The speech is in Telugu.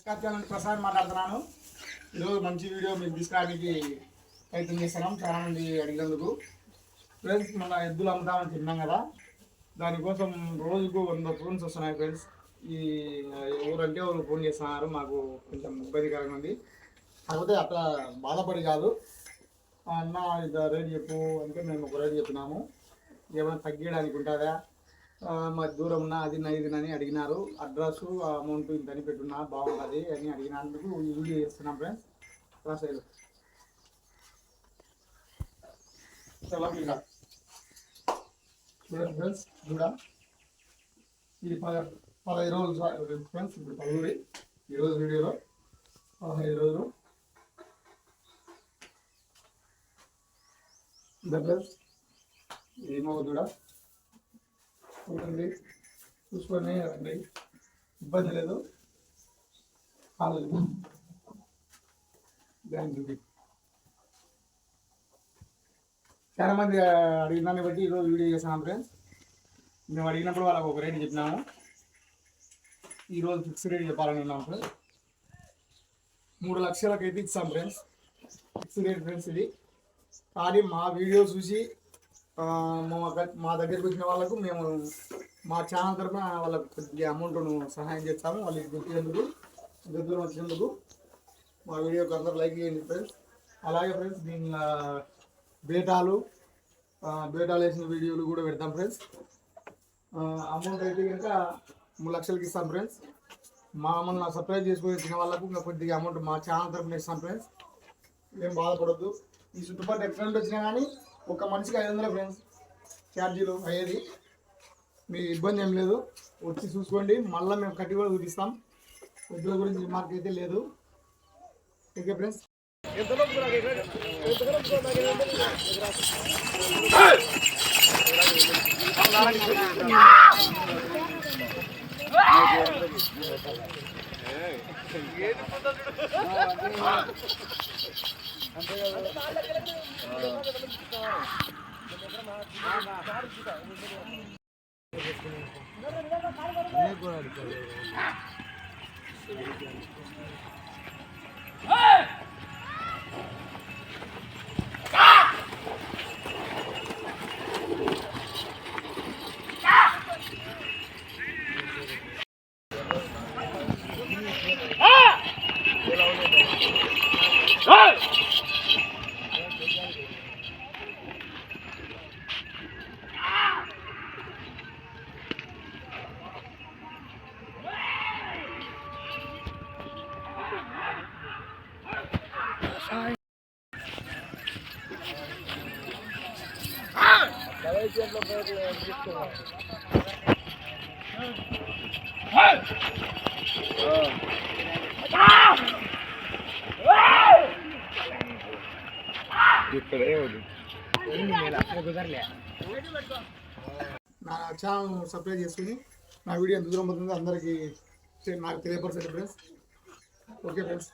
ఛానల్ ప్రసాద్ మాట్లాడుతున్నాను. ఈరోజు మంచి వీడియో మీకు తీసుకురావడానికి ప్రయత్నం చేస్తున్నాం. చాలామంది అడిగినందుకు ఫ్రెండ్స్, మన ఎద్దులు అమ్ముతామని తిన్నాం కదా, దానికోసం రోజుకు 100 ఫోన్స్ వస్తున్నాయి ఫ్రెండ్స్. ఈ ఎవరంటే వాళ్ళు ఫోన్ చేస్తున్నారు, మాకు కొంచెం ఇబ్బందికరంగా ఉంది. కాకపోతే అట్లా బాధపడి కాదు, అన్న ఇది రేట్ చెప్పు అంటే మేము ఒక రేట్ చెప్పినాము, ఏమైనా తగ్గడానికి ఉంటుందా, మరి దూరం ఉన్నా అది ఇది అని అడిగినారు. అడ్రస్ అమౌంట్ ఇంతని పెట్టున్నా బాగుంటుంది అని అడిగినందుకు వీడియో చేస్తున్నాం ఫ్రెండ్స్. రాసేది చూడండి ఫ్రెండ్స్, ఇది 15 రోజులు ఫ్రెండ్స్. ఇప్పుడు 10 ఈరోజు వీడియోలో 15 రోజులు ఫ్రెండ్స్. ఏమో కూడా చూడండి, చూసుకొని రండి, ఇబ్బంది లేదు. కాలేదు బ్యాంక్ చాలా మంది అడిగిన దాన్ని బట్టి ఈరోజు వీడియో చేస్తున్నాం ఫ్రెండ్స్. మేము అడిగినప్పుడు వాళ్ళకి ఒక రేటు చెప్పినాము, ఈరోజు ఫిక్స్ రేట్ చెప్పాలని ఉన్నాం ఫ్రెండ్స్. 3 లక్షలకి అయితే ఇస్తాం ఫ్రెండ్స్, ఫిక్స్ రేట్ ఫ్రెండ్స్ ఇది. కానీ మా వీడియో చూసి మా దగ్గరికి వచ్చిన వాళ్ళకు మేము మా ఛానల్ తరఫున వాళ్ళకి కొద్దిగా అమౌంట్ను సహాయం చేస్తాము. వాళ్ళకి గుర్తించేందుకు, దగ్గర వచ్చినందుకు మా వీడియోకి అందరూ లైక్ చేయండి ఫ్రెండ్స్. అలాగే ఫ్రెండ్స్, దీనిలో బేటాలు వేసిన వీడియోలు కూడా పెడతాం ఫ్రెండ్స్. అమౌంట్ అయితే కనుక 3 లక్షలకి ఇస్తాం ఫ్రెండ్స్. మమ్మల్ని సర్ప్రైజ్ చేసుకొని వచ్చిన వాళ్ళకు ఇంకా కొద్దిగా అమౌంట్ మా ఛానల్ తరఫున ఇస్తాం ఫ్రెండ్స్. ఏం బాధపడద్దు. ఈ చుట్టుపక్కల ఎక్కడ వచ్చినా కానీ ఒక మనిషికి 500 ఫ్రెండ్స్ ఛార్జీలు అయ్యేది. మీ ఇబ్బంది ఏం లేదు, వచ్చి చూసుకోండి. మళ్ళీ మేము కట్టి కూడా చూపిస్తాం. ఎద్దుల గురించి రిమార్క్ అయితే లేదు. Okay friends. నా ఛానల్ సబ్స్క్రైబ్ చేసుకుని నా వీడియో ఎంత దూరం అవుతుందో అందరికీ నాకు తెలియపరచండి ఫ్రెండ్స్. Okay friends.